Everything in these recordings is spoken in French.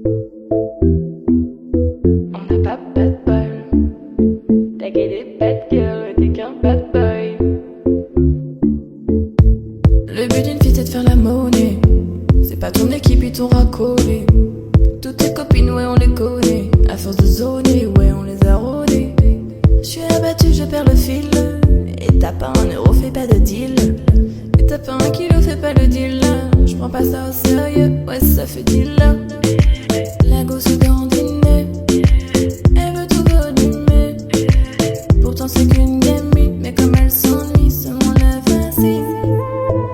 On n'a pas bad ball. T'as qu'à des bad girls, t'es qu'un bad boy. Le but d'une fille c'est de faire la monnaie. C'est pas ton équipe ils t'ont racolé. Toutes tes copines ouais on les connaît. À force de zoner ouais on les a rodées. J'suis abattu je perds le fil. Et t'as pas un euro fais pas de deal. Et t'as pas un kilo fais pas le deal là. J'prends pas ça au sérieux ouais ça fait deal là. La gosse dandinée. Elle veut tout volumer. Pourtant c'est qu'une gamine. Mais comme elle s'ennuie ça m'enlève facile.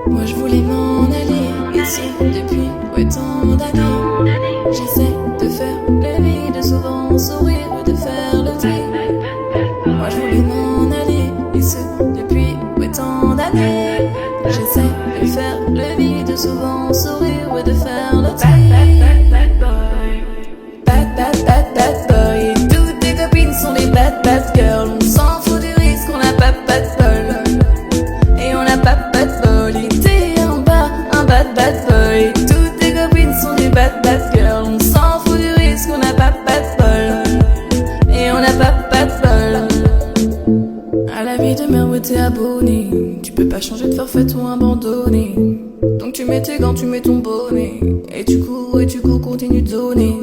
Moi je voulais m'en aller. Et ce depuis ouais tant d'années. J'essaie de faire le vide, souvent sourire ou de faire le tri. Moi je voulais m'en aller, et ce depuis ouais tant d'années. J'essaie de faire le vide, souvent sourire ou de faire le tri. Bad boy, bad boy. Et toutes tes copines sont des bad girls. On s'en fout du risque, on n'a pas bad bol. Et on n'a pas bad bol. Et t'es en bas, un bad boy. Toutes tes copines sont des bad girls. On s'en fout du risque, on n'a pas bad bol. Et on n'a pas bad bol. À la vie de merde, ouais, t'es abonné. Tu peux pas changer de forfait ou abandonner. Donc tu mets tes gants, tu mets ton bonnet. Et tu cours, continue de zoner.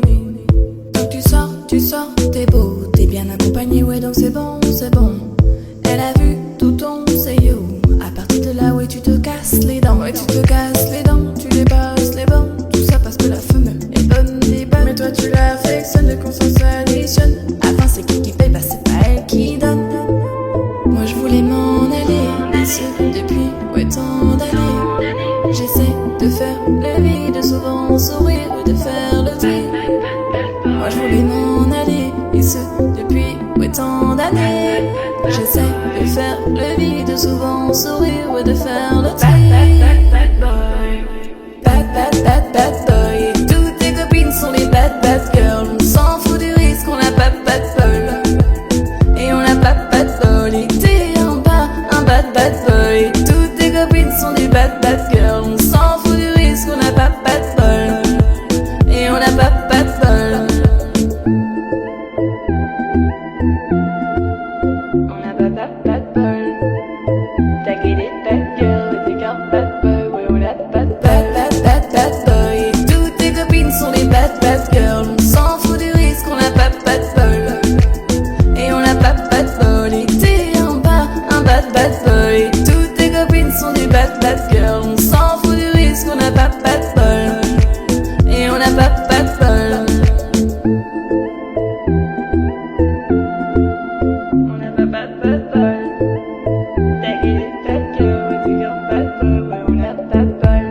Donc tu sors, t'es beau. T'es bien accompagné, ouais, donc c'est bon, c'est bon. Elle a vu tout ton yo. À partir de là, ouais, tu te casses les dents. Ouais, tu te casses les dents, tu dépasses les bornes. Tout ça parce que la femelle est bonne, est bonne. Mais toi, tu l'affectionnes, de conscience additionne. Enfin, c'est qui paye, bah c'est pas elle qui donne. Moi, je voulais m'en aller, et ce depuis, ouais, tant d'années. J'essaie de faire le vide, souvent sourire ou de faire le tri. Moi, je voulais m'en aller, et ce depuis, ouais, tant d'années. J'essaie de faire le vide, souvent sourire ou de faire le tri. Bad boy, bad boy. Et toutes tes copines sont les bad girls. On s'en fout du risque, on n'a pas bad bol. Et on n'a pas bad bol. Et t'es en bas, un bad boy. Et toutes tes copines sont des bad girls. On s'en fout du risque, on n'a pas bad bol. Et on n'a pas bad bol. On n'a pas bad bol. T'as qu'à des bad girls, t'es qu'un bad boy. Ouais on n'a pas bad boy. Et toutes tes copines sont des bad girls. On s'en fout du risque, on n'a pas bad bol. Et on n'a pas bad bol. Et t'es en bas, un bad boy. Et toutes tes copines sont des bad girls. On s'en fout du risque, on n'a pas bad bol. Et on n'a pas bad bol. On n'a pas bad bol. T'as qu'à des bad girls, t'es qu'un bad boy. Ouais on n'a pas bol.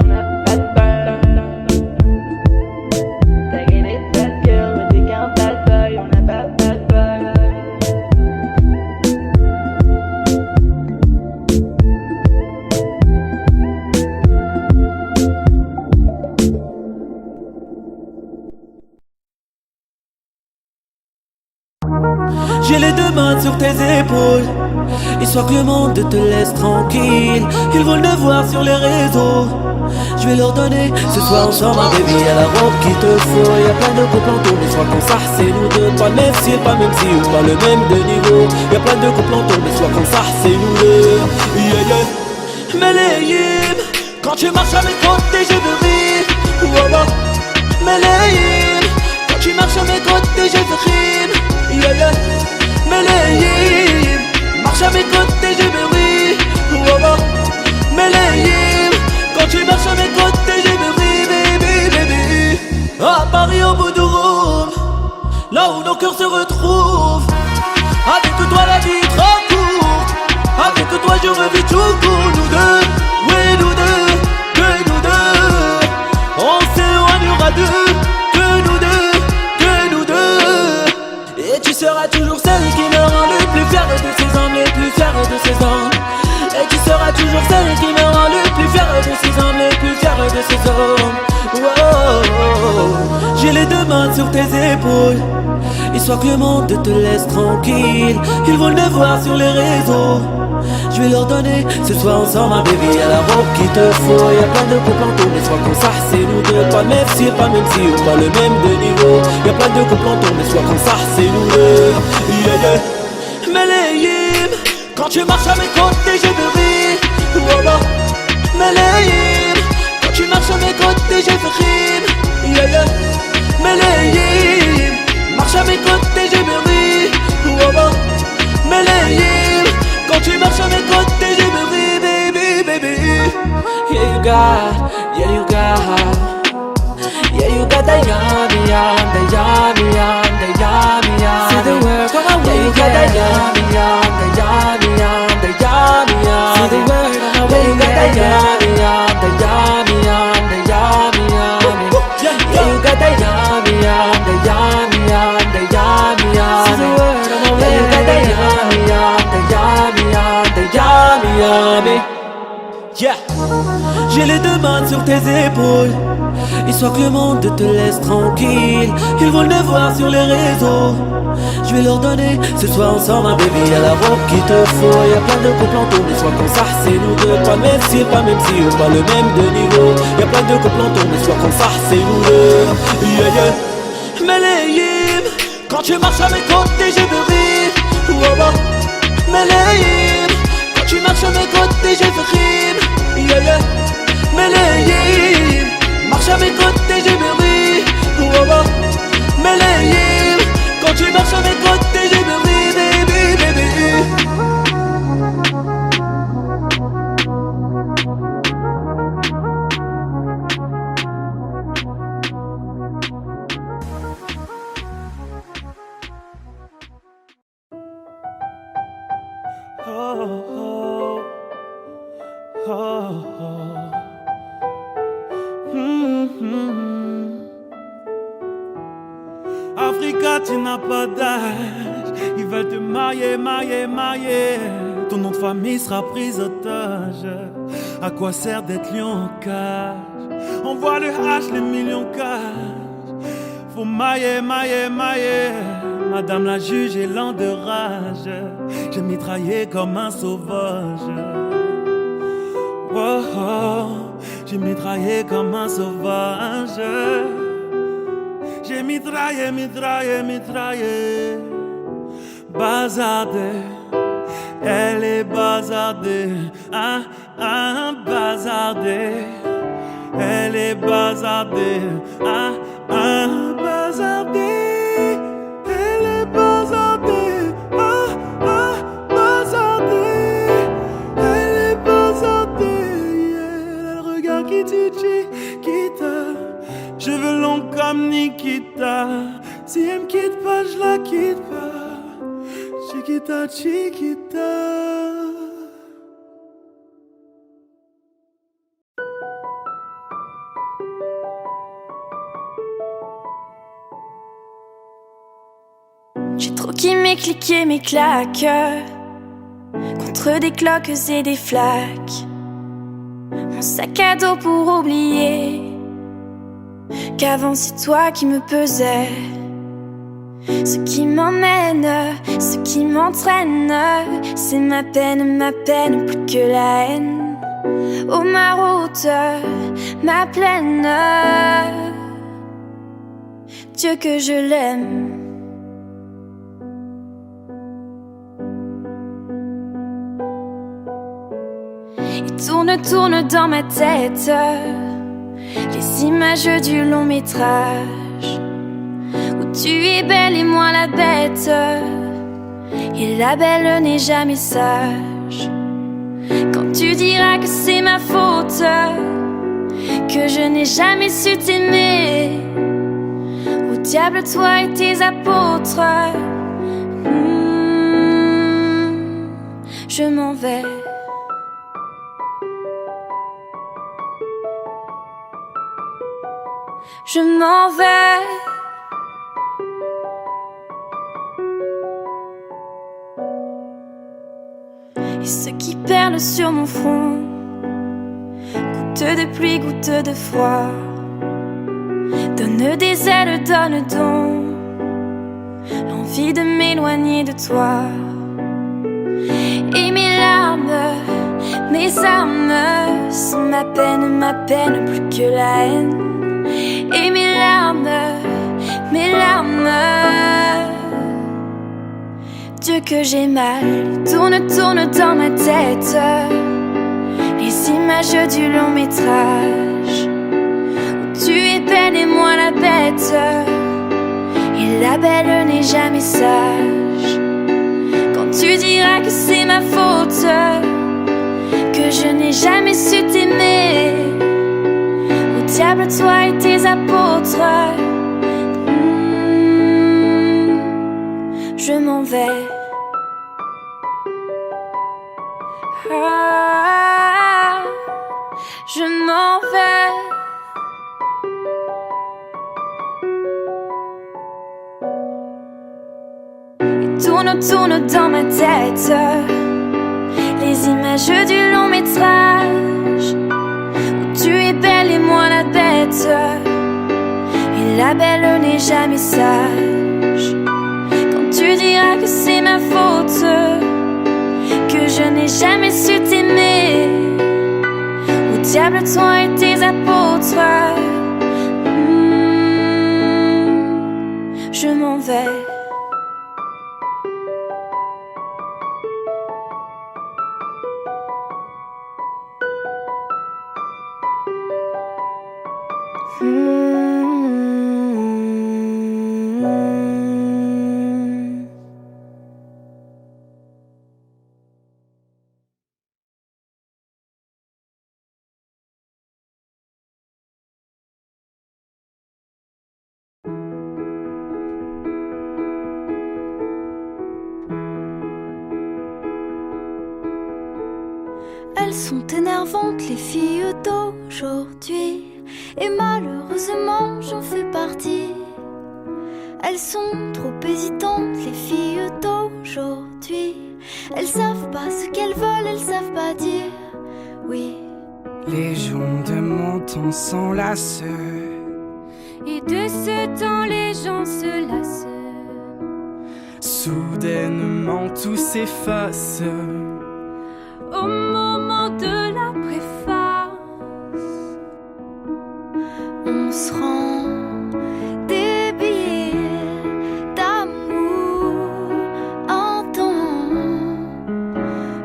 On n'a pas de bol. T'as qu'à des bad girls, t'es qu'un bad boy. On n'a pas bad bol. J'ai les deux mains sur tes épaules, histoire que le monde te laisse tranquille. Ils veulent te voir sur les réseaux, je vais leur donner ce soir ensemble un baby à la robe qu'il te faut. Y'a plein de couples en tour, mais soit qu'on s'arrête c'est nous deux. Pas le même style, pas le même style, pas le même de niveau. Y'a plein de couples en tour, mais soit qu'on s'arrête c'est nous deux. Yeah yeah. Mais les hymnes, quand tu marches à mes côtés je veux rire. Voilà. Mais les hymnes, quand tu marches à mes côtés je veux rire. Yeah yeah. Mais les hymnes, marche à mes côtés je veux rire. Voilà. Mais les hymnes, quand tu marches à mes côtés je veux rire, baby, baby. À Paris au bout du Rhône, là où nos cœurs se retrouvent. Avec toi la vie est trop courte. Avec toi je revis tout court. Nous deux, oui nous deux, que nous deux. On s'éloignera d'eux, que nous deux, que nous deux. Et tu seras toujours celle qui me rend le plus fier de ses hommes, les plus fiers de ses hommes. Et tu seras toujours celle qui me rend le plus fier de ses hommes, les plus fiers de ses hommes. Wow. J'ai les deux mains mains sur tes épaules, histoire que le monde te laisse tranquille. Ils veulent te voir sur les réseaux, je vais leur donner ce soir ensemble un baby. Y'a la robe qu'il te faut, y'a plein de couples en tour. Mais soit qu'on s'arrête, c'est nous deux, pas le même style, pas le même si ou pas le même de niveau. Y'a plein de couples en tour, mais soit qu'on s'arrête, c'est nous deux. Yeah, yeah. Meleïm, quand tu marches à mes côtés, je veux rire. Voilà. Meleïm, quand tu marches à mes côtés, je veux rire. Yeah, yeah. Meleïm, marche à mes côtés, je veux rire. Voilà. Meleïm, quand tu marches à mes côtés, je veux rire, baby, baby. Yeah, you got, yeah, you got. Yeah, you got the yummy, yum, the yummy, yum, the yummy, yum. See the word, come on, yeah, you got the yummy, yum, the yummy, yum, the yummy, yum. See the word, come on, yeah, you got the yummy, yum, the yummy, yum, the yummy, yum. Yeah, you got the yummy, yum, the yummy, yum, the yummy, yum. See the word, come on, yeah, you got the yummy, yum, the yummy, yum, the yummy, yum. Yeah, j'ai les deux mains sur tes épaules, histoire que le monde te laisse tranquille. Ils veulent te voir sur les réseaux, je vais leur donner ce soir ensemble un baby. Y'a la robe qu'il te faut, y'a plein de couples en tour. Mais soit qu'on s'arrête, c'est nous deux, pas le même style, pas le même si ou pas le même de niveau. Y'a plein de couples en tour, mais soit qu'on s'arrête, c'est nous deux. Yeah, yeah. Meleïm, quand tu marches à mes côtés, je veux rire. Voilà. Meleïm, quand tu marches à mes côtés, je veux rire. Yeah, yeah. Meleïm, marche à mes côtés, je veux rire. Voilà. Meleïm, quand tu marches à mes côtés, je veux rire, baby, baby. Africa, tu n'as pas d'âge. Ils veulent te marier, marier, marier. Ton nom de famille sera pris otage. À quoi sert d'être lion en cage? Envoie le H, les millions cash. Faut mailler, mailler, mailler. Madame la juge est lent de rage. J'ai mitraillé comme un sauvage. Oh, oh. J'ai mitraillé comme un sauvage. J'ai mitraillé, mitraillé, mitraillé. Bazardée, elle est bazardée. Ah, ah, bazardée. Elle est bazardée. Ah, ah, bazardée. Elle est bazardée. Ah, ah, bazardée. Elle est bazardée. Yeah. Le regard qui titille, qui t'a. Cheveux longs comme Nikita. Si elle me quitte pas, je la quitte pas. Chiquita, chiquita. J'ai trop kiffé cliquer mes claques contre des cloques et des flaques. Mon sac à dos pour oublier qu'avant c'est toi qui me pesais. Ce qui m'emmène, ce qui m'entraîne, c'est ma peine plus que la haine. Oh ma route, ma plaine, Dieu que je l'aime. Il tourne dans ma tête les images du long métrage où tu es belle et moi la bête, et la belle n'est jamais sage. Quand tu diras que c'est ma faute, que je n'ai jamais su t'aimer, au diable toi et tes apôtres. Je m'en vais. Je m'en vais. Et ce qui perle sur mon front, goutte de pluie, goutte de froid, Donne des ailes, donne donc l'envie de m'éloigner de toi. Et mes larmes, mes armes sont ma peine plus que la haine. Et mes larmes, Dieu que j'ai mal, tourne dans ma tête les images du long métrage où tu es belle et moi la bête. Et la belle n'est jamais sage. Quand tu diras que c'est ma faute, que je n'ai jamais su t'aimer, au diable toi et tes apôtres. Je m'en vais. Ah, je m'en vais. Et tourne dans ma tête les images du long métrage où tu es belle et moi la bête. Et la belle n'est jamais sage. Quand tu diras que c'est ma faute, que je n'ai jamais su t'aimer, au diable toi et tes apôtres. Je m'en vais. Elles sont énervantes, les filles d'aujourd'hui, et malheureusement j'en fais partie. Elles sont trop hésitantes, les filles d'aujourd'hui. Elles savent pas ce qu'elles veulent, elles savent pas dire oui. Les gens de mon temps s'enlacent, et de ce temps les gens se lassent. soudainement tout s'efface. Au moment de la préface, on se rend des billets d'amour en temps.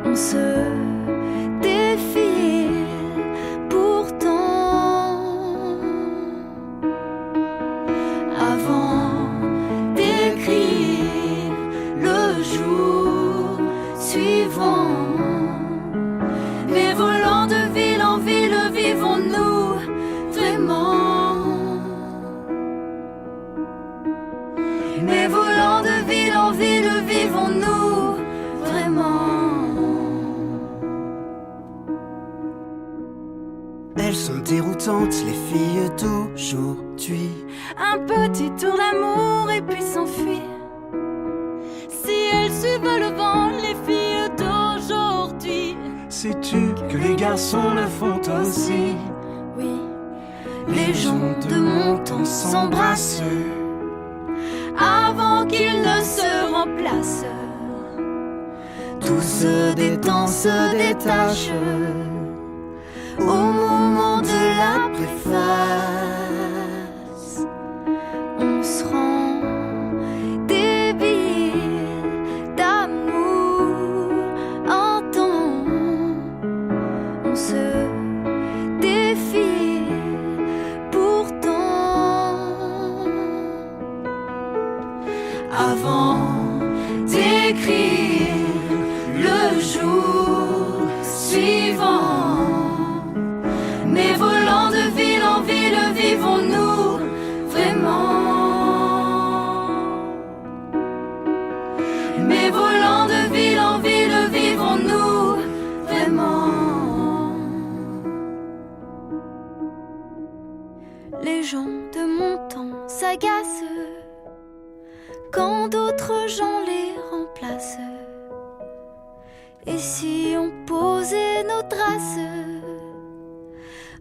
On se défile pourtant. Avant d'écrire le jour suivant, mais volant de ville en ville, vivons-nous vraiment? Mais volant de ville en ville, vivons-nous vraiment? Elles sont déroutantes, les filles d'aujourd'hui. Un petit tour d'amour et puis s'enfuir. Si elles suivent le vent, les filles d'aujourd'hui. Sais-tu que les garçons le font aussi? Oui, les gens de mon temps s'embrassent avant qu'ils ne se remplacent. Tout se détend, se détache au moment de la préface. On se rend des billets d'amour en temps. On se défile pourtant. Avant d'écrire le jour suivant, mais volant de ville en ville, vivons-nous vraiment? Mais volant de ville en ville, vivons-nous vraiment? Les gens de mon temps s'agacent quand d'autres gens les remplacent. Et si on posait nos traces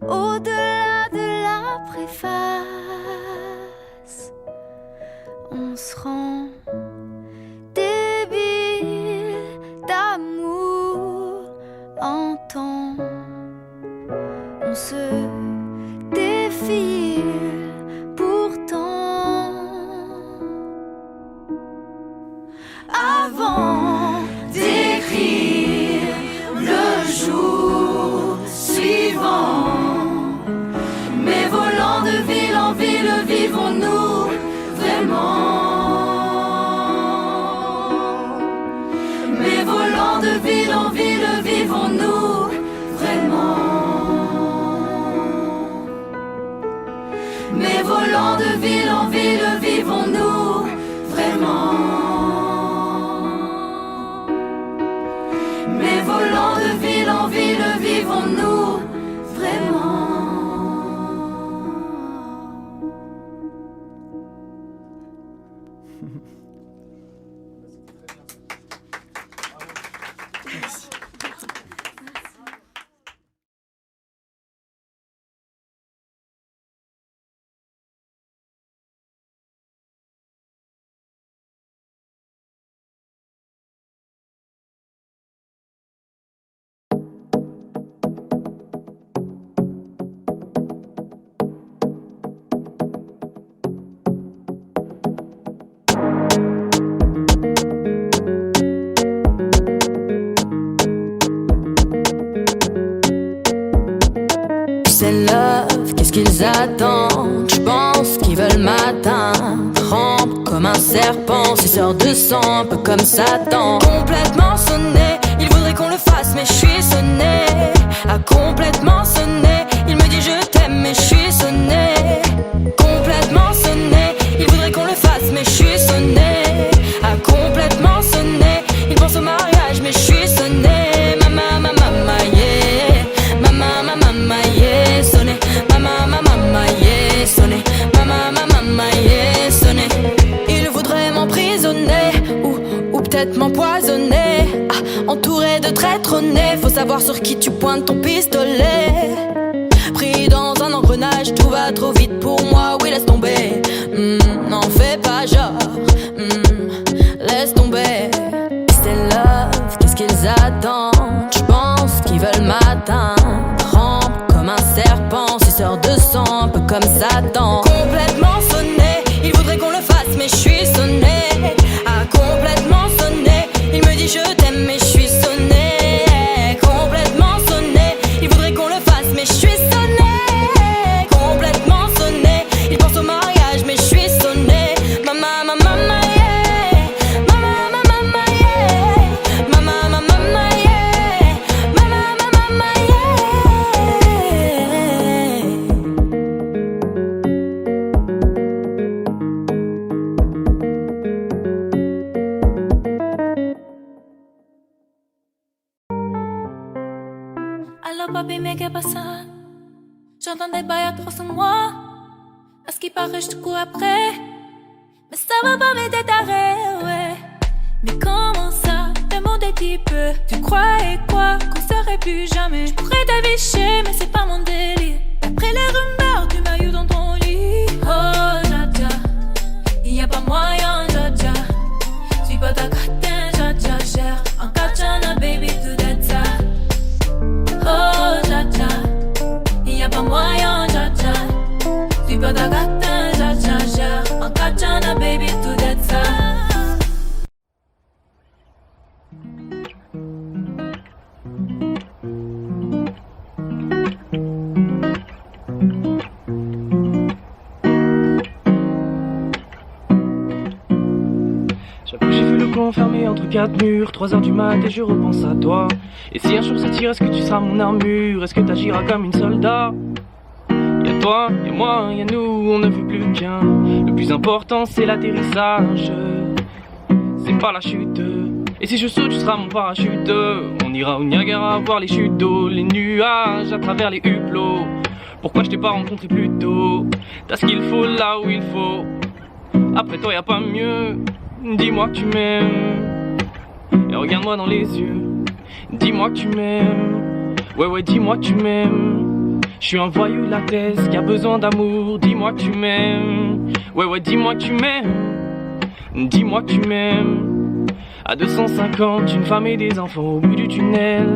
au-delà de la préface? se rend débile d'amour en temps. On se défile pourtant. Avant d'écrire le jour suivant, mais volant de ville en ville, vivons-nous vraiment? Mais volant de ville en ville, vivons-nous vraiment? Mais volant de ville en ville, vivons-nous vraiment? Mais volant de ville en ville, vivons-nous vraiment? Qu'est-ce qu'ils attendent? Je pense qu'ils veulent m'atteindre. Rampe comme un serpent, suceur de sang, un peu comme Satan. Complètement sonné, il voudrait qu'on le fasse, mais je suis sonné. A complètement sonné, il me dit je t'aime, mais je suis sonné. Complètement sonné, il voudrait qu'on le fasse, mais je suis sonné. A complètement sonné, il pense au mariage, mais je suis sonné. Mama, mama, mama, yeah. Mama, mama, mama, yeah. Sonné. Mama, mama, mama, yeah. Sonné. Mama, mama, mama, yeah. Sonné. Il voudrait m'emprisonner ou peut-être m'empoisonner. Ah, entouré de traîtres nés, faut savoir sur qui tu pointes ton pistolet. Pris dans un engrenage, tout va trop vite pour moi, oui laisse tomber. N'en fais pas genre, laisse tomber. C'est love, qu'est-ce qu'ils attendent? Je pense qu'ils veulent m'atteindre. Rampe comme un serpent, suceur de sang, un peu comme Satan. Complètement sonné, il voudrait qu'on le fasse, mais je suis sonné. Ah, complètement sonné, il me dit je t'aime, mais je suis sonné. Complètement sonné, il voudrait qu'on le fasse, mais je suis sonné. Complètement sonné, il pense au mariage, mais je suis sonné. Mama, mama, mama, yeah. Mama, mama, mama, yeah. Mama, mama, mama, yeah. Mama, mama, mama, yeah. Allô papi, mais qu'est pasa? J'entends des bails à trop sur moi. À ce qui paraît, je te cours après. Mais ça va pas m'aider taré, ouais. Mais comment ça, le monde est petit peu. Tu croyais quoi, qu'on serait plus jamais? Je pourrais t'afficher, mais c'est pas mon délire. D'après les rumeurs, tu m'as eu dans ton lit. Oh, Jaja, y a pas moyen, Jaja. Suis pas ta catin, Jaja, gère. En katana, baby, tout that ça. Oh, Jaja, y a pas moyen, Jaja. Suis pas ta catin, Jaja, gère. En katana, baby, tout that ça. J'avoue que j'ai vu le camp enfermé entre quatre murs, 3h du mat et je repense à toi. Et si un jour ça tire, est-ce que tu seras mon armure? Est-ce que t'agiras comme une soldat? Y'a toi, y'a moi, y'a nous, on ne veut plus qu'un. Le plus important c'est l'atterrissage, c'est pas la chute. Et si je saute, tu seras mon parachute. On ira au Niagara voir les chutes d'eau, les nuages à travers les hublots. Pourquoi je t'ai pas rencontré plus tôt? T'as ce qu'il faut là où il faut. Après toi y'a pas mieux. Dis-moi que tu m'aimes. Et regarde-moi dans les yeux. Dis-moi que tu m'aimes. Ouais, dis-moi que tu m'aimes. Je suis un voyou latex qui a besoin d'amour. Dis-moi que tu m'aimes. Ouais, dis-moi que tu m'aimes. dis-moi que tu m'aimes. À 250, une femme et des enfants au bout du tunnel.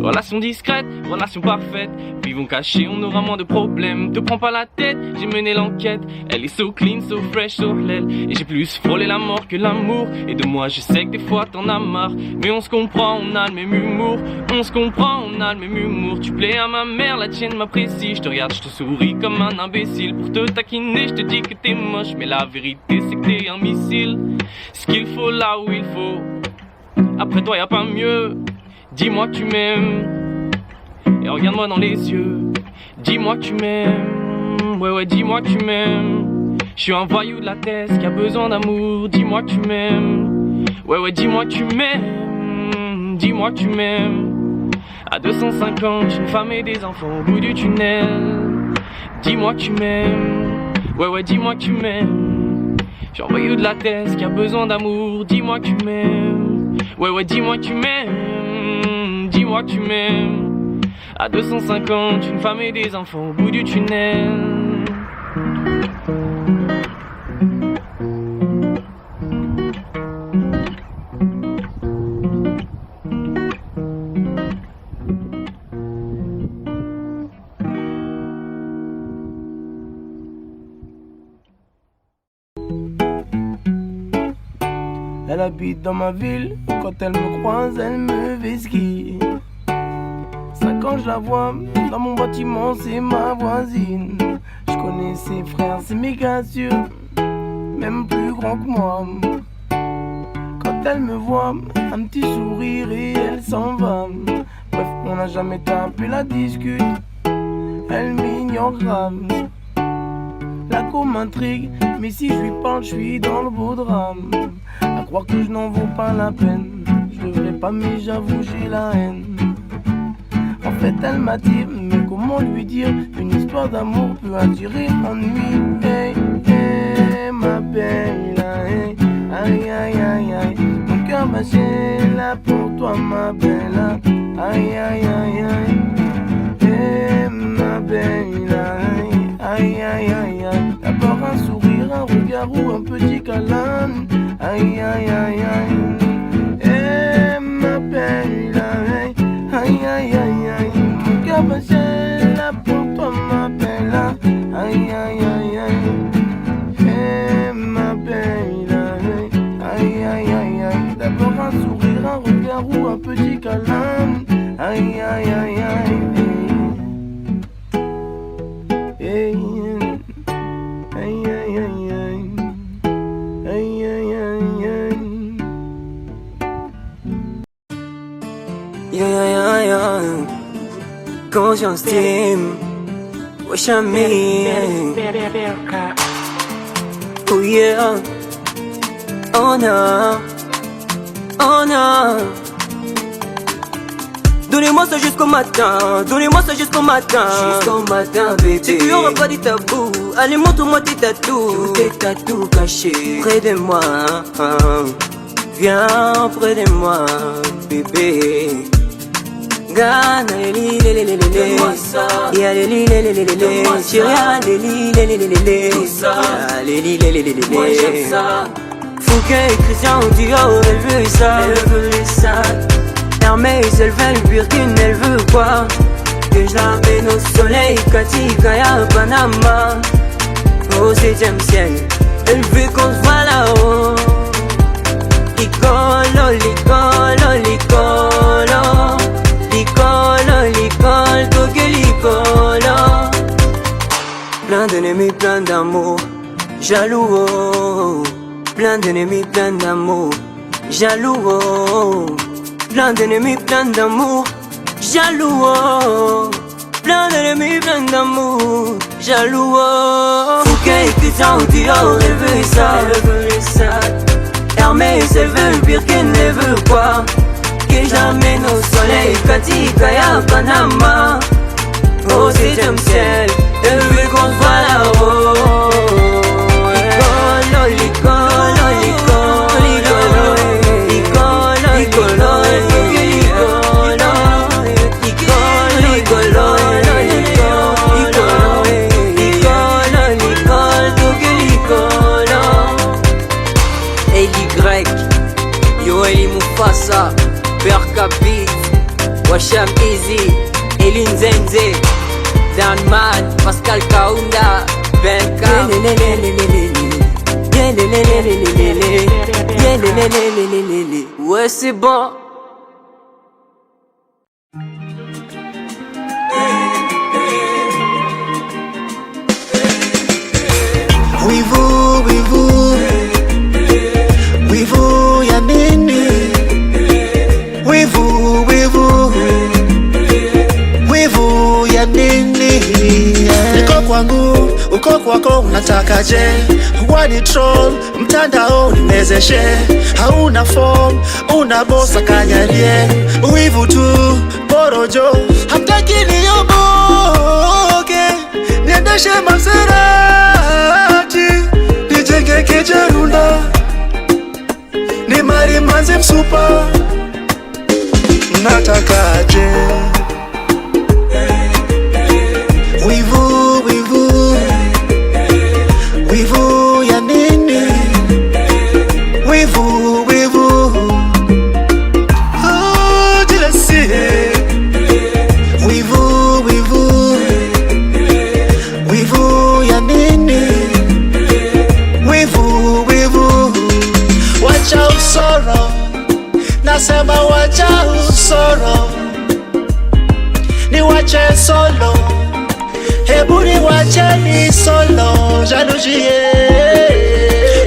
Relation discrète, relation parfaite. Vivons cachés, on aura moins de problèmes. Te prends pas la tête, j'ai mené l'enquête. Elle est so clean, so fresh, so hell. Et j'ai plus frôlé la mort que l'amour. Et de moi, je sais que des fois t'en as marre. Mais on se comprend, on a le même humour. On se comprend, on a le même humour. Tu plais à ma mère, la tienne m'apprécie. Je te regarde, je te souris comme un imbécile. Pour te taquiner, je te dis que t'es moche. Mais la vérité, c'est que t'es un missile. Ce qu'il faut là où il faut. Après toi y'a pas mieux. Dis-moi que tu m'aimes. Et regarde-moi dans les yeux. Dis-moi que tu m'aimes. Ouais dis-moi que tu m'aimes. Je suis un voyou de la thèse qui a besoin d'amour. Dis-moi que tu m'aimes. Ouais dis-moi que tu m'aimes. Dis-moi que tu m'aimes. À 250, une femme et des enfants au bout du tunnel. Dis-moi que tu m'aimes. Ouais dis-moi que tu m'aimes. Je suis un voyou de la thèse qui a besoin d'amour. Dis-moi que tu m'aimes. Ouais dis-moi que tu m'aimes. Dis-moi que tu m'aimes. À 250, une femme et des enfants au bout du tunnel. Elle habite dans ma ville, quand elle me croise, elle me vesquille. 5 ans je la vois, dans mon bâtiment c'est ma voisine. Je connais ses frères, c'est méga sûr, même plus grand que moi. Quand elle me voit, un petit sourire et elle s'en va. Bref, on n'a jamais tapé la discute, elle m'ignore grave. La co m'intrigue, mais si je lui parle, je suis dans le beau drame. À croire que je n'en vaux pas la peine, je devrais pas, mais j'avoue j'ai la haine. En fait elle m'attire, mais comment lui dire? Une histoire d'amour peut attirer ennui. Hey, hey, ma belle, hey, aïe, aïe, aïe, aïe. Mon cœur battait là pour toi, ma belle, aïe, aïe, aïe, aïe. Hey, ma belle, aïe, aïe, aïe, aïe. D'abord un sourire, un regard ou un petit câlin. Aïe, aïe, aïe, aïe. Eh, ma belle, aïe, aïe, aïe, aïe. Mon cœur battait là pour toi, ma belle. Aïe, aïe, aïe, aïe. Eh, ma belle, aïe, aïe, aïe, aïe. D'abord un sourire, un regard ou un petit câlin. Aïe, aïe, aïe, aïe. Hey, aïe, aïe, aïe, aïe. Aïe, aïe, aïe, aïe. Yeah. Conscience team. Wesh ami. Oh yeah. Oh no. Oh no. Donnez-moi ça jusqu'au matin, donnez-moi ça jusqu'au matin. Jusqu'au matin, bébé. C'est qu'il y aura pas de tabou. Allez, montre-moi tes tatous. Tous tes tatous cachés près de moi. Viens près de moi, bébé. Gana, donne-moi ça. Y'a les li, Syria, les li, tout ça. Moi j'aime ça. Fouquet et Christian Dior, elle veut ça. Elle veut ça. Hermès, elle veut le Birkin, elle veut quoi? Que je l'amène au soleil, Cathy, Kaya, Panama. Au 7ème ciel, elle veut qu'on se voit là-haut. Licolo, licolo, licolo. Licolo, licolo, toque licolo. Plein d'ennemis, plein d'amour, jaloux, oh. Plein d'ennemis, plein d'amour, jaloux, oh. Plein d'ennemis, plein d'amour, jaloux, oh. Plein d'ennemis, plein d'amour, jaloux, oh. Fouquet et Christian Dior, elle veut ça, elle veut ça. Hermès, elle veut le Birkin, elle veut quoi? Que je l'amène au soleil, Cathy, Kaya, Panama. Au 7ème ciel, elle veut qu'on se voit là-haut. Licolo, licolo, licolo, licolo, licolo, licolo. Africa Beats, Washam Easy, Elin Zenze, Dan Man, Pascal Kaunda, Benka. Ouais, c'est bon. Wivu ya nini? Wivu ya nini? Niko kwangu, uko kwako, unatakaje? Wani troll, mtandao nimezeshe. Hauna form, unabosa kanyarie. Wivu tu, porojo, hamtaki niyoboke. Niendeshe Maserati, nijenge Kejerunda, ni mari manze msupa. Natakaje? Wivu ya nini? Wivu oh, jealousy. Wivu ya nini? Wivu wacha usoro, nasema wacha usoro, ni wache solo, hebu ni wache ni solo, jalousie.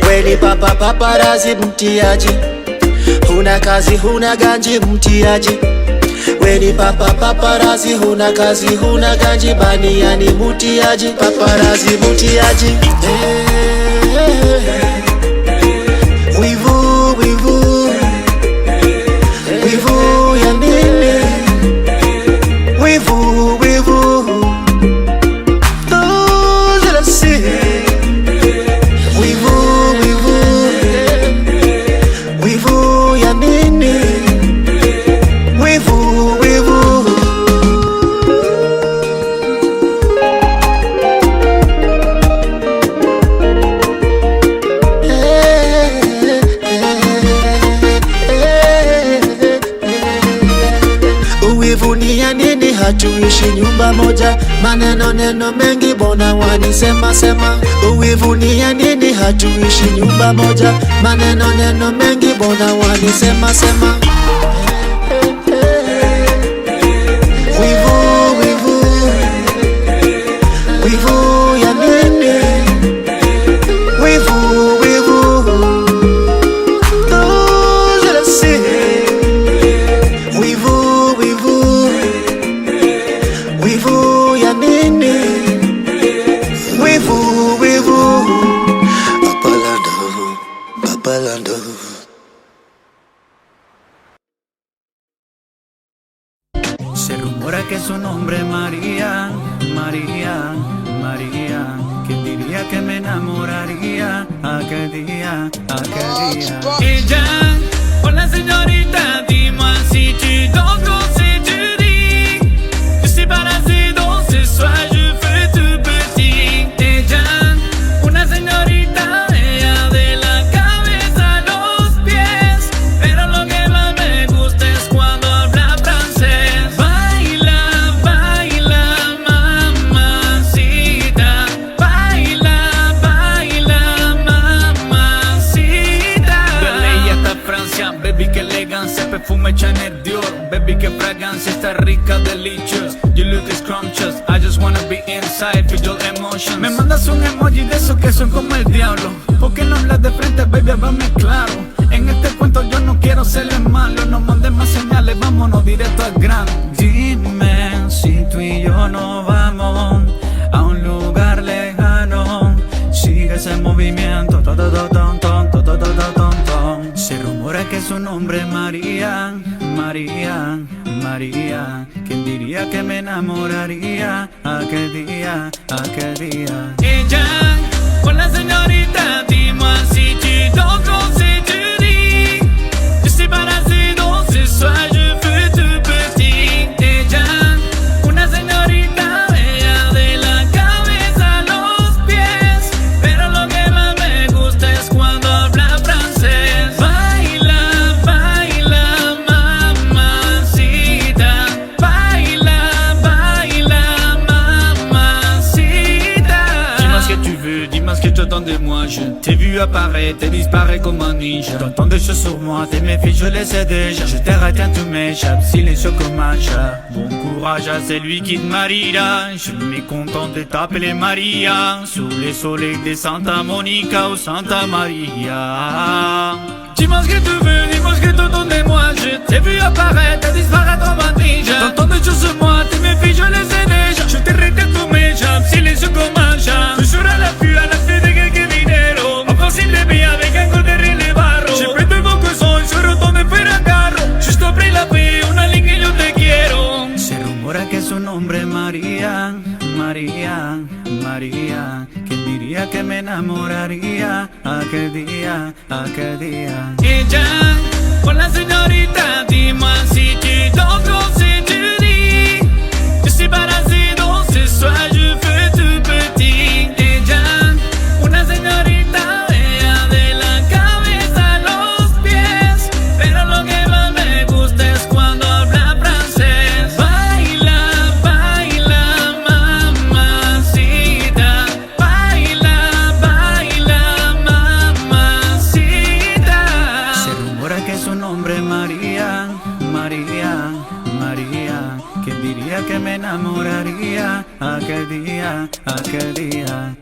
Weni paparazi mtiaji, huna kazi huna ganji mtiaji. Weni paparazi huna kazi huna ganji, baniani mtiaji, paparazi mtiaji. Wivu ya nini? Wivu those that I see. Wivu ya nini? Wivu Uwivunia nini? Hatuishi nyumba moja, maneno mengi bona wanisema sema. Uwivunia nini? Hatuishi nyumba moja, maneno mengi bona wanisema sema. Wivu ya nini? Wivu those that I see. Wivu ya nini? Wivu Papalando. Se rumora que su nombre es María, ¿quién diría que me enamoraría aquel día? Ella, hola señorita, dis-moi si tu danses quand c'est tu dis. Je suis parasé dans ce soir, je fais tout petit. Ella, una señorita, ella de la cabeza a los pies, pero lo que más me gusta es cuando habla francés. Baila, mamacita, baila, mamacita. Bella hasta Francia, baby, que elegancia, perfume Chanel Dior, baby, que fragancia, está rica, delicious. You look scrumptious, I just wanna be inside, feel your emotions. Me mandas un emoji de esos que son como el diablo. ¿Por qué no hablas de frente, baby? Háblame claro. En este cuento yo no quiero serle malo. No mandes más señales, vámonos directo al grano. Dime si tú y yo no vamos a un lugar lejano. Sigue ese movimiento, se rumora que su nombre es María, ¿quién diría que me enamoraría aquel día? Ella, hola señorita, dis-moi si tu danses quand c'est tu dis. Je suis parasé dans ce soir, je fais tout petit. Ella, una señorita, ella de la cabeza a los pies, pero lo que más me gusta es cuando habla francés. Baila, mamacita. yeux, dis-moi ce que tu attends de moi. Je t'ai vu apparaître et disparaître comme un ninja. T'entends des choses sur moi, tes méfies je les sais déjà. Je t'ai raté tous mes chaps, silencieux comme un chat. Bon courage à celui qui te mariera. Je me contente de t'appeler Maria. Sous les soleils de Santa Monica ou Santa Maria. Dis-moi ce que tu veux, dis-moi ce que tu attends de moi. Je t'ai vu apparaître et disparaître comme un ninja. T'entends des choses sur moi, tes méfies je les sais déjà. Je t'ai raté tous mes chaps, silencieux comme un chat. Toujours à l'affût de quelques mineros. Impossible de bien avec un coup derrière le barro. J'ai plus de vos que soy, solo donde fuera carro. Juste après la paix, una link que yo te quiero. Se rumora que su nombre es María, María, María. ¿Quién diría que me enamoraría aquel día, aquel día? Ella, con la señorita, dis-moi si tu danses comme si tu dis. Je suis parasito, ce soir je fais tout petit. Ella, una señorita, ella de la cabeza a los pies. Pero lo que más me gusta es cuando habla francés. Baila, baila, mamacita. Baila, baila, mamacita. Se rumora que su nombre es María, María, María. ¿Quién diría que me enamoraría aquel día, aquel día?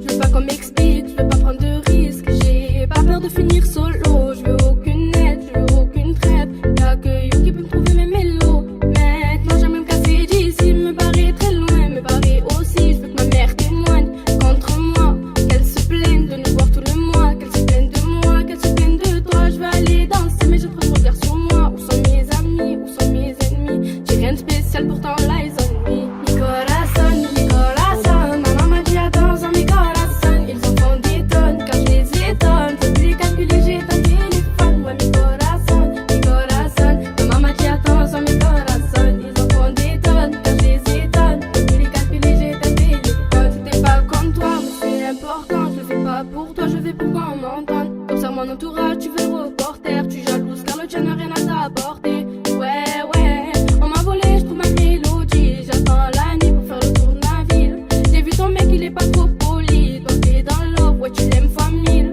Je veux pas qu'on m'explique, je veux pas prendre de risques. J'ai pas peur de finir solo. Je veux aucune aide, je veux aucune trêve. Y'a que You qui peut me trouver mes mélos. Maintenant j'aime me casser d'ici, me barrer très loin, me barrer aussi. Je veux que ma mère témoigne contre moi, qu'elle se plaigne de nous voir tout le mois, qu'elle se plaigne de moi, qu'elle se plaigne de toi. Je veux aller danser mais je te regarde sur moi. Où sont mes amis, où sont mes ennemis? J'ai rien de spécial pourtant là ils ont mis. Mi corazón, mi corazón. Maman m'a dit attends, mi corazón. Ils en font des tonnes quand je les étonne. Faut plus les calculer, j'ai ton téléphone. Ouais mi corazón, mi corazón. Maman m'a dit attends, mi corazón. Ils en font des tonnes quand je les étonne. Faut plus les calculer, j'ai ton téléphone. C'était pas comme toi, mais c'est important. Je le fais pas pour toi, je fais pour qu'on m'entende. Comme ça mon entourage, tu veux le reporter. Tu jalouses car le tien n'a rien à t'apporter. Ouais, ouais, on m'a volé, je trouve ma mélodie. J'attends la nuit pour faire le tour de ma ville. J'ai vu ton mec, il est pas trop poli. Toi t'es dans l'offre, ouais tu l'aimes fois 1000.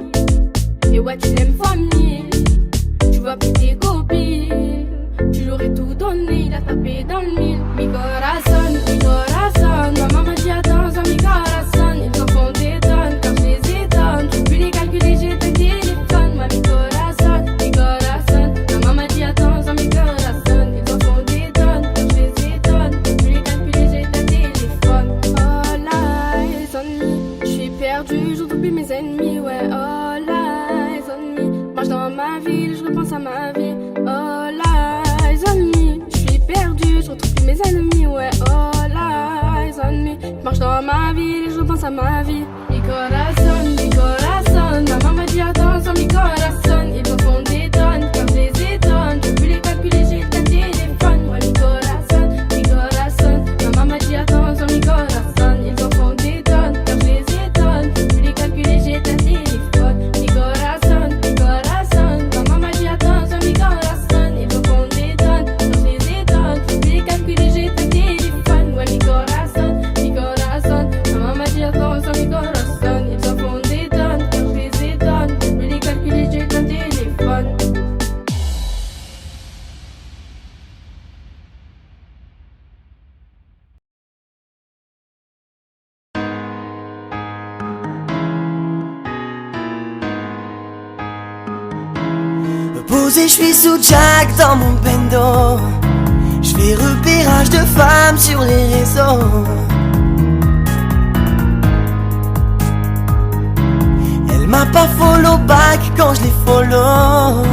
Et ouais tu l'aimes fois 1000. Tu vois plus tes copines. Tu l'aurais tout donné, il a tapé dans le mille. Mi corazón, mi corazón. Maman m'a dit attends, mi corazón. Ils en font des tonnes quand je les étonne. Je peux plus les calculer, j'ai ton téléphone. Ouais mi corazón, mi corazón. Maman m'a dit attends, mi corazón. Ils en font des tonnes quand je les étonne. Je peux plus les calculer, j'ai ton téléphone. All eyes on me. Je suis perdu, je retrouve plus mes ennemis. Ouais, all eyes on me. Marche dans ma ville, je repense à ma vie. All eyes on me. Je suis perdu, je retrouve plus mes ennemis. Ouais, all eyes on me. Marche dans ma ville, je repense à ma vie. Mi corazón, mi corazón. Maman m'a dit attends, mi corazón. Ils en font des tonnes quand je les étonne. Je peux plus les calculer, j'ai ton téléphone. Ouais, mi corazón, mi corazón. Maman m'a dit attends, mi corazón. Ils en font des tonnes quand je les étonne. Je peux plus les calculer, j'ai ton téléphone. Mi corazón, mi corazón. Maman m'a dit attends, mi corazón. Ils en font des tonnes quand je les étonne. Je peux plus les calculer, j'ai ton téléphone. Ouais, mi corazón, mi corazón. Maman m'a dit attends, mi corazón. Ils en font des tonnes quand je les étonne. Je peux plus les calculer, j'ai ton téléphone. Posé, je suis sous Jack dans mon bendo. Je fais repérage de femmes sur les réseaux. Elle m'a pas follow back quand je l'ai follow.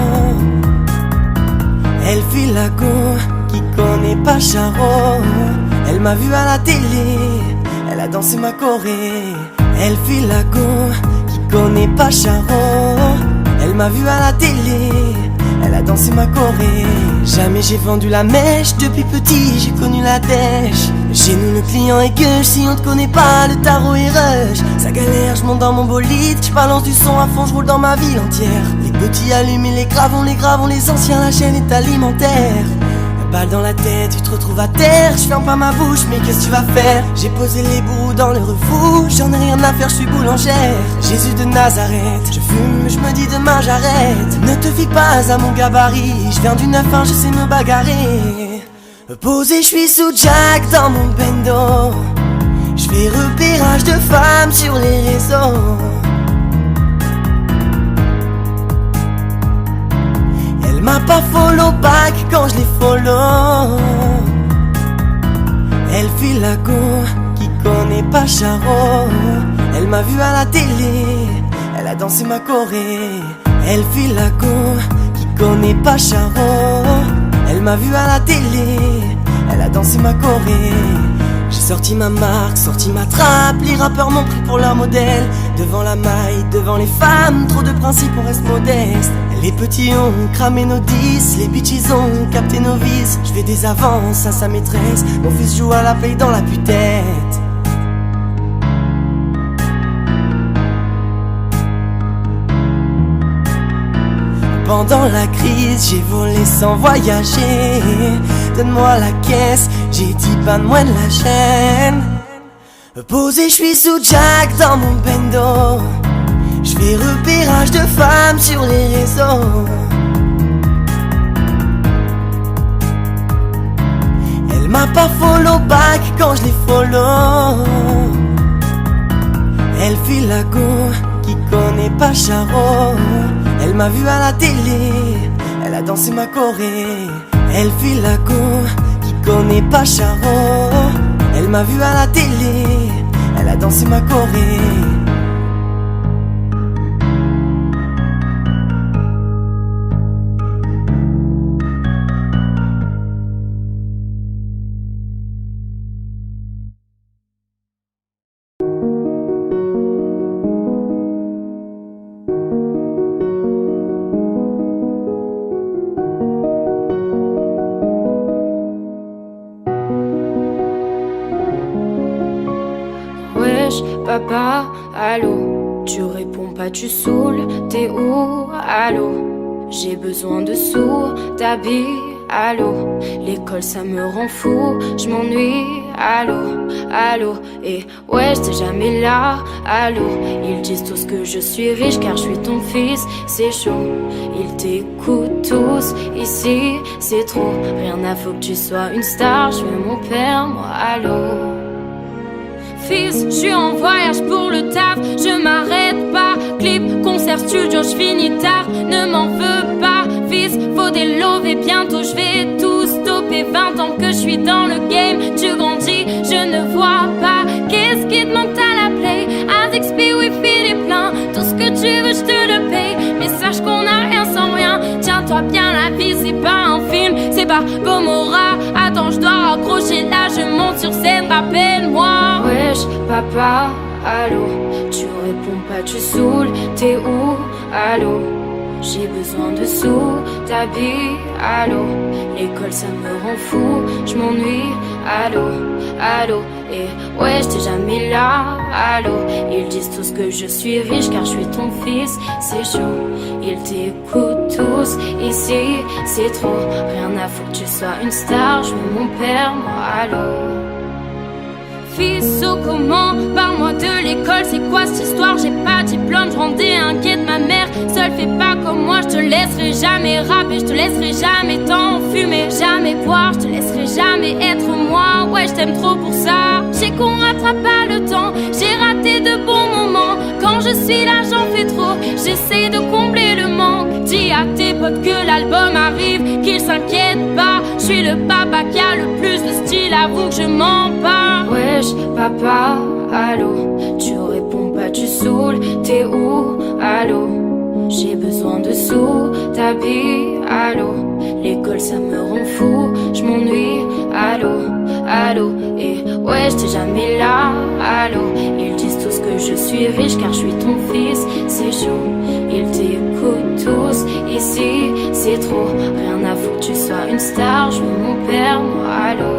Elle file la go qui connaît pas Charo. Elle m'a vu à la télé, elle a dansé ma choré. Elle file la go qui connaît pas Charo. Elle m'a vu à la télé, elle a dansé ma choré. Jamais j'ai vendu la mèche, depuis petit j'ai connu la dèche. Chez nous le client est gueuche, si on te connaît pas le tarot est rush. Ça galère, je monte dans mon bolide, je balance du son à fond, je roule dans ma ville entière. Les petits allument et les gravons, les anciens, la chaîne est alimentaire. Balle dans la tête, tu te retrouves à terre. Je ferme pas ma bouche, mais qu'est-ce que tu vas faire? J'ai posé les bourreaux dans le refout, j'en ai rien à faire, je suis boulangère. Jésus de Nazareth, je fume, je me dis demain j'arrête. Ne te fie pas à mon gabarit, je viens du 9-1, je sais me bagarrer. Posé, je suis sous Jack dans mon bendo. Je fais repérage de femmes sur les réseaux. Elle m'a pas follow back quand je l'ai follow. Elle file la go, qui connaît pas Charo. Elle m'a vu à la télé, elle a dansé ma choré. Elle file la go, qui connaît pas Charo. Elle m'a vu à la télé, elle a dansé ma choré. J'ai sorti ma marque, sorti ma trappe. Les rappeurs m'ont pris pour leur modèle. Devant la maille, devant les femmes, trop de principes, on reste modeste. Les petits ont cramé nos 10, les bitches ont capté nos vices. Je fais des avances à sa maîtresse, mon fils joue à la play dans la putette. Pendant la crise, j'ai volé sans voyager. Donne-moi la caisse, j'ai dit pas de moins de la chaîne. Posé, je suis sous Jack dans mon bendo. Je fais repérage de femmes sur les réseaux. Elle m'a pas follow back quand je l'ai follow. Elle file la go, qui connaît pas Charo. Elle m'a vu à la télé, elle a dansé ma choré. Elle file la go, qui connaît pas Charo. Elle m'a vu à la télé, elle a dansé ma choré. Papa, allô, tu réponds pas, tu saoules, t'es où, allô, j'ai besoin de sous, t'habilles, allô, l'école ça me rend fou, je m'ennuie, allô, allô, et ouais j'étais jamais là, allô, ils disent tous que je suis riche car je suis ton fils, c'est chaud, ils t'écoutent tous, ici c'est trop, rien à faut que tu sois une star, je veux mon père, moi, allô. Fils, je suis en voyage pour le taf, je m'arrête pas. Clip, concert, studio, je finis tard, ne m'en veux pas. Fils, faut des loves et bientôt je vais tout stopper. 20 ans que je suis dans le game, tu grandis, je ne vois pas. Qu'est-ce qui te manque à la play? ASXP, Wi-Fi, les pleins, tout ce que tu veux, je te le paye. Mais sache qu'on a rien sans rien, tiens-toi bien, la vie c'est pas un film, c'est pas Gomorrah. Attends, je dois raccrocher là, je monte sur scène, rappelle-moi. Wesh, papa, allô, tu réponds pas, tu saoules, t'es où, allô, j'ai besoin de sous, t'habilles, allô, l'école ça me rend fou, je m'ennuie, allô, allô, et ouais j'étais jamais là, allô, ils disent tous que je suis riche car je suis ton fils, c'est chaud, ils t'écoutent tous, ici c'est trop, rien à foutre que tu sois une star, je veux mon père, moi, allô. Fils, oh comment, parle-moi de l'école, c'est quoi cette histoire? J'ai pas de diplôme, je rendais inquiète ma mère. Seule fais pas comme moi, je te laisserai jamais rapper, je te laisserai jamais t'enfumer, jamais boire, je te laisserai jamais être moi. Ouais, je t'aime trop pour ça. J'ai qu'on rattrape pas le temps, j'ai raté de bons moments. Quand je suis là, j'en fais trop, j'essaie de combler le manque. Dis à tes potes que l'album arrive, qu'ils s'inquiètent pas. Je suis le papa qui a le plus de style, avoue que je mens pas. Wesh, papa, allô, tu réponds pas, tu saoules, t'es où, allô, j'ai besoin de sous, t'habilles, allô, l'école ça me rend fou, je m'ennuie, allô, allô, et ouais j'étais jamais là, allô, ils disent tous que je suis riche car je suis ton fils, c'est chaud, ils t'écoutent tous, ici c'est c'est trop. Rien à foutre, tu sois une star. Je veux mon père, moi, allô.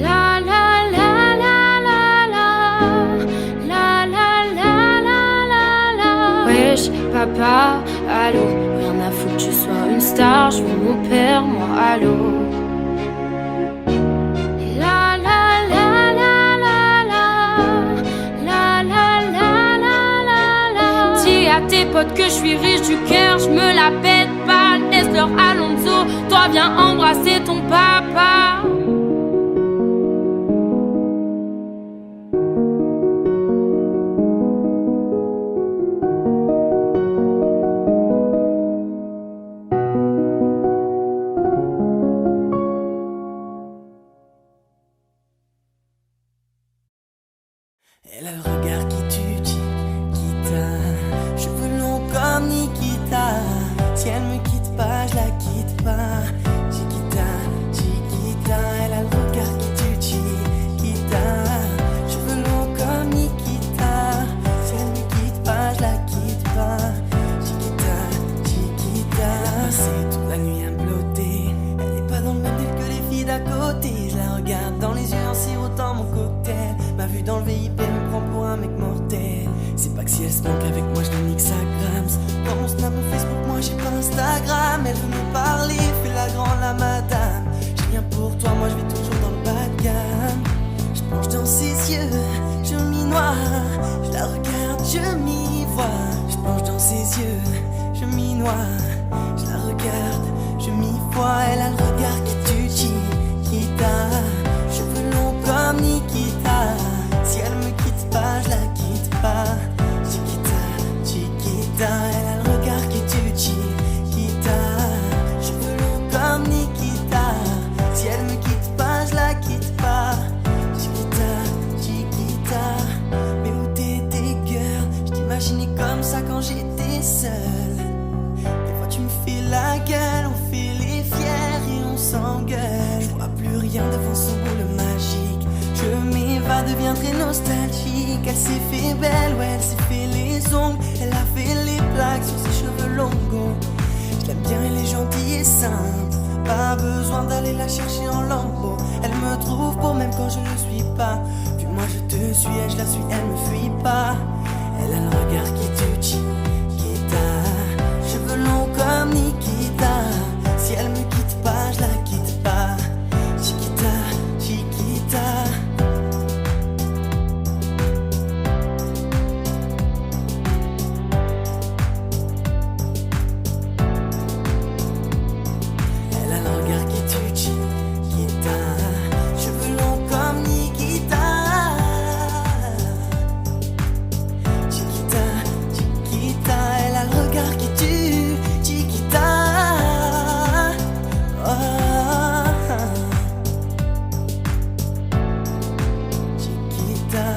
La la la la la la. La la la la la la. Wesh, papa, allô. Rien à foutre, tu sois une star. Je veux mon père, moi, allô. À tes potes que je suis riche du cœur, je me la pète pas, laisse-leur Alonso, toi viens embrasser ton papa. Elle a le regard qui tue, Chiquita. Cheveux longs comme Nikita. Si elle me quitte pas, je la quitte pas. Chiquita, Chiquita. Elle a le regard qui tue, Chiquita. Cheveux longs comme Nikita. Si elle me quitte pas, je la quitte pas. Chiquita, Chiquita. Elle a passé toute la nuit à me blotter. Elle est pas dans le même deal que les filles d'à côté. Je la regarde dans les yeux en sirotant mon cocktail. Ma vue dans le VIP me prend pour un mec mortel. C'est pas que si elle se manque avec moi, je la nique sa grams. Dans mon snap, mon Facebook, moi j'ai pas Instagram. Elle veut me parler, fais la grande, la madame. J'ai rien pour toi, moi je vais toujours dans le bas de gamme. Je plonge dans ses yeux, je m'y noie. Je la regarde, je m'y vois. Je plonge dans ses yeux, je m'y noie. Je la regarde, je m'y vois. Elle a le regard qui tue, Chiquita. Cheveux longs comme Nikita. Si elle me quitte pas, je la quitte pas. Chiquita, Chiquita. Elle a le regard qui tue, Chiquita. Cheveux longs comme Nikita. Si elle me quitte pas, je la quitte pas. Chiquita, Chiquita. Mais où t'étais, girl? Je t'imaginais comme ça quand j'étais seule. Des fois tu me fais la gueule, on fait les fiers et on s'engueule. Je vois plus rien devant son boule magique. Je m'évade, deviens très nostalgique. Elle s'est fait belle, ouais, elle s'est fait les ongles. Elle a fait les plaques sur ses cheveux longs. Je l'aime bien, elle est gentille et simple. Pas besoin d'aller la chercher en lambeau. Elle me trouve beau même quand je ne suis pas. Puis moi je te suis et je la suis, elle me fuit pas. Elle a le regard qui tue, Chiquita. Cheveux longs comme Nikita. Si elle me quitte pas, je la quitte pas. Chiquita, Chiquita. Elle a le regard qui tue, Chiquita. Cheveux longs comme Nikita. Chiquita, Chiquita. Elle a le regard qui tue, Chiquita. Oh. Chiquita.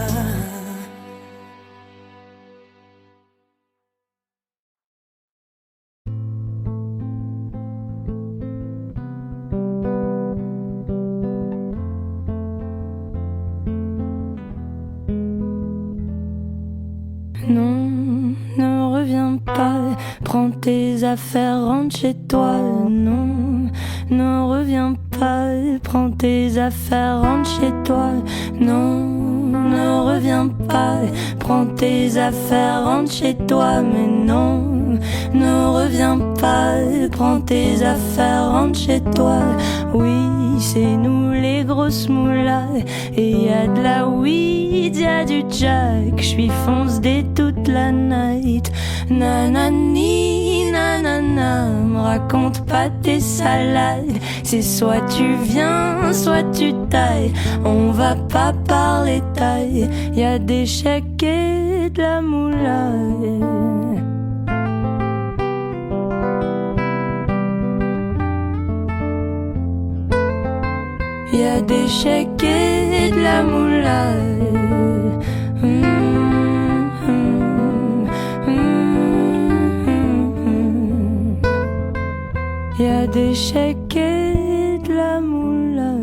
Non, ne reviens pas, prends tes affaires, rentre chez toi. Non, ne reviens pas, prends tes affaires, rentre chez toi. Non, ne reviens pas, prends tes affaires, rentre chez toi. Mais non, ne reviens pas, prends tes affaires, rentre chez toi. Oui, c'est nous les grosses moulas, et y a de la weed, y a du jack. J'suis fonce dès toute la night. Nanani, nanana, me raconte pas tes salades. C'est soit tu viens, soit tu tailles. On va pas parler taille. Y a des chèques et de la moula. Y a des chèques et de la moula. Y a des chèques et de la moula.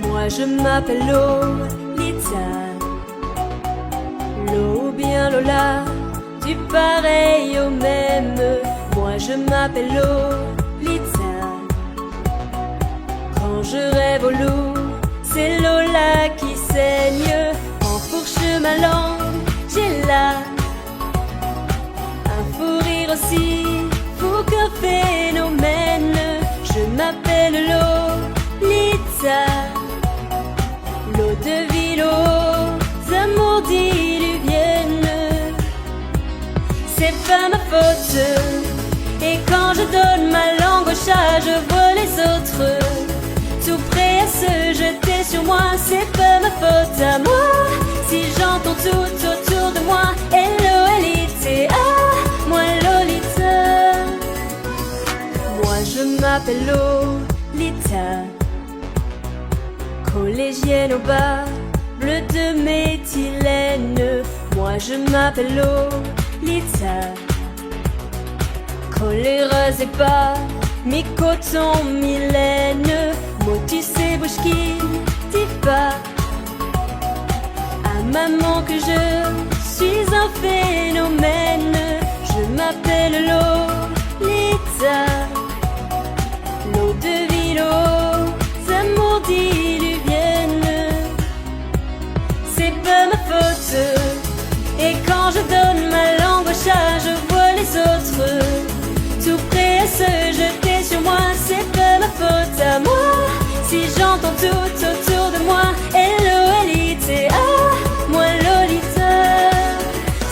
Moi je m'appelle Lolita, Lo ou bien Lola, du pareil au même. Moi je m'appelle Lolita. Quand je rêve au loup, c'est Lola qui saigne. Enfourche ma langue, j'ai là un fou rire aussi fou qu'un phénomène. Je m'appelle Lolita, l'eau de ville aux amours diluviennes. C'est pas ma faute. Et quand je donne ma langue au chat, je vois les autres tout prêts à se jeter sur moi. C'est pas ma faute à moi si j'entends tout autour de moi. L-O-L-I-T-A, moi Lolita. Moi je m'appelle Lolita, collégienne au bas, bleu de méthylène. Moi je m'appelle Lolita, coléreuse et pas mi-coton, mi-laine. Motus et bouche qui dit pas à maman que je suis un phénomène. Je m'appelle Lolita, l'eau de ville aux amours diluviennes. C'est pas ma faute. Et quand je donne ma langue au chat, je vois les autres tout prêts à se jeter sur moi. C'est pas ma faute à moi si j'entends tout autour de moi. L-O-L-I-T-A, moi Lolita.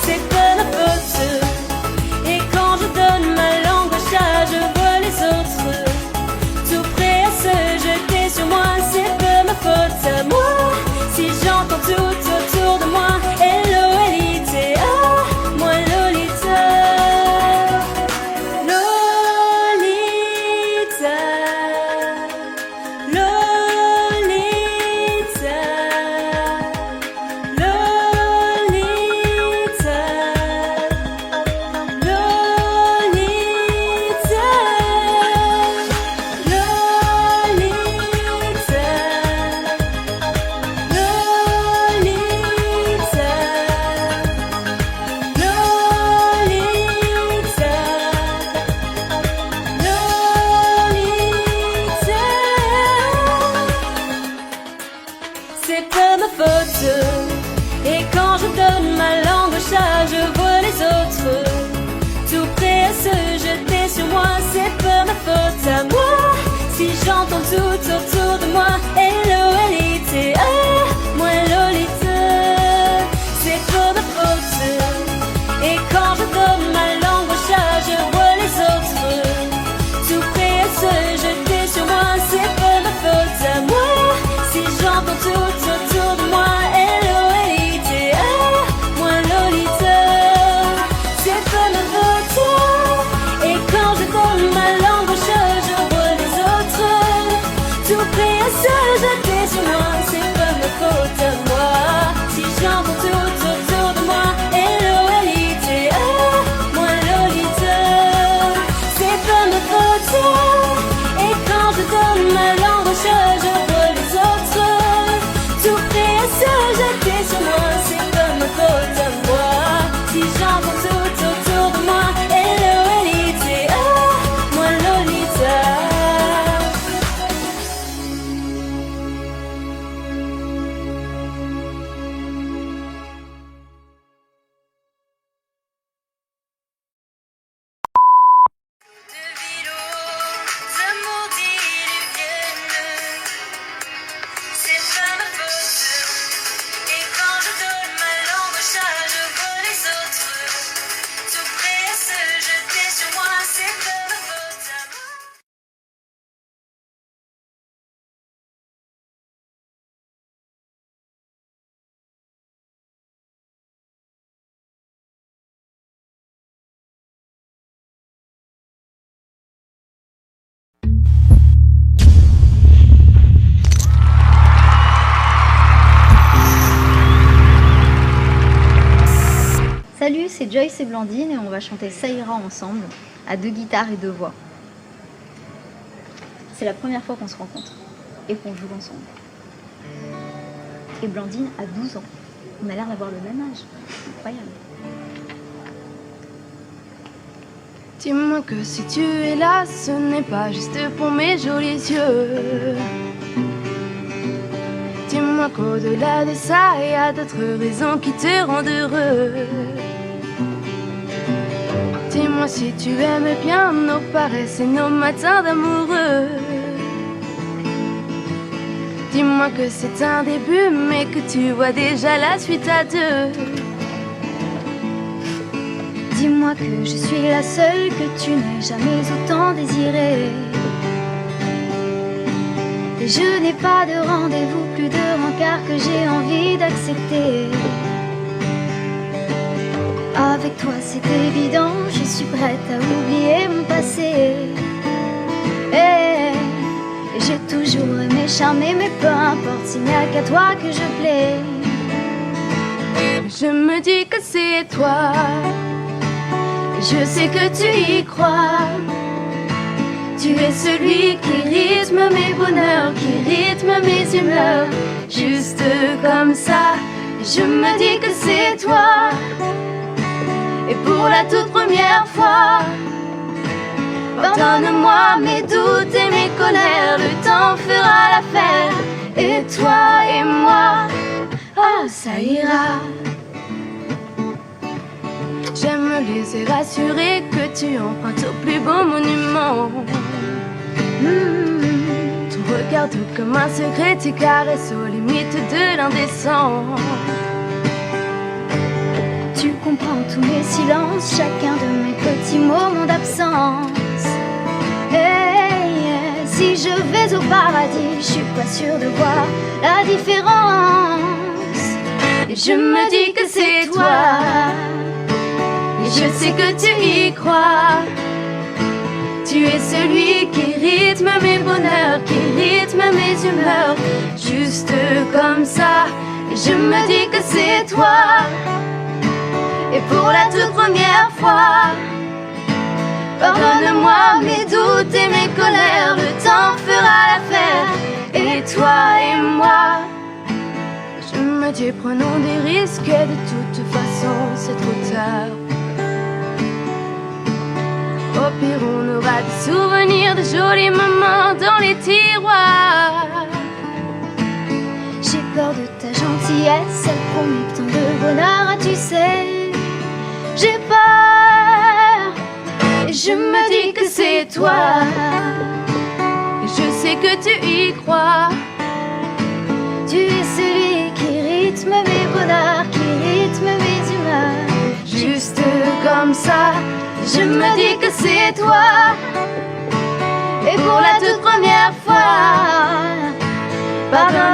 C'est pas ma faute. Et quand je donne ma langue au chat, je vois les autres tout prêts à se jeter sur moi. C'est pas ma faute à moi si j'entends tout autour de moi. L-O-L-I-T-A, moi Lolita. C'est pas ma faute. Et quand je donne ma langue au chat, je vois les autres tout prêts à se jeter sur moi. C'est pas ma faute à moi si j'entends tout autour de moi. L-O-L-I-T-A, moi Lolita. C'est pas ma faute. Et quand je donne ma langue au chat, je vois les autres tout prêts à se jeter sur moi. C'est pas ma faute à moi si j'entends tout autour de moi. L-O-L-I-T-A, moi Lolita. C'est pas ma faute. Et quand je donne ma langue au chat, je vois les autres tout prêts à se jeter sur moi. C'est pas ma faute à moi si j'entends tout autour de moi. L-O-L-I-T-A, moi Lolita. C'est pas ma faute. Et quand je donne ma langue au chat, je vois les autres tout prêts à se jeter sur moi. C'est pas ma faute à moi si j'entends tout autour de moi. L-O-L-I-T-A, moi Lolita. Salut, c'est Joyce et Blandine et on va chanter Ça ira ensemble à 2 guitares et 2 voix. C'est la première fois qu'on se rencontre et qu'on joue ensemble. et Blandine a 12 ans. On a l'air d'avoir le même âge. Incroyable. Dis-moi que si tu es là, ce n'est pas juste pour mes jolis yeux. Dis-moi qu'au-delà de ça, il y a d'autres raisons qui te rendent heureux. Dis-moi si tu aimes bien nos paresses et nos matins d'amoureux. Dis-moi que c'est un début, mais que tu vois déjà la suite à deux. Dis-moi que je suis la seule que tu n'aies jamais autant désirée. Et je n'ai pas de rendez-vous, plus de rencard que j'ai envie d'accepter. Avec toi c'est évident, je suis prête à oublier mon passé. Et j'ai toujours aimé charmer, mais peu importe, s'il n'y a qu'à toi que je plais. Je me dis que c'est toi, je sais que tu y crois. Tu es celui qui rythme mes bonheurs, qui rythme mes humeurs. Juste comme ça, je me dis que c'est toi. Et pour la toute première fois, pardonne-moi mes doutes et mes colères, le temps fera l'affaire. Et toi et moi, ah ça ira. J'aime me laisser rassurer que tu empruntes au plus beau monument. Ton regard tout comme un secret, tes caresses aux limites de l'indécent. Tu comprends tous mes silences, chacun de mes petits moments d'absence. Hey, si je vais au paradis, je suis pas sûre de voir la différence. Et je me dis que c'est toi, et je sais que tu y crois. Tu es celui qui rythme mes bonheurs, qui rythme mes humeurs. Juste comme ça, et je me dis que c'est toi. Et pour la toute première fois, pardonne-moi mes doutes et mes colères, le temps fera l'affaire. Et toi et moi, je me dis prenons des risques, et de toute façon c'est trop tard. Au pire on aura des souvenirs, de jolis moments dans les tiroirs. J'ai peur de ta gentillesse, elle promet tant de bonheur, tu sais. J'ai peur, et je me dis que c'est toi. Et je sais que tu y crois. Tu es celui qui rythme mes bonheurs, qui rythme mes humeurs. Juste comme ça, je me dis que c'est toi. Et pour la toute première fois, pardonne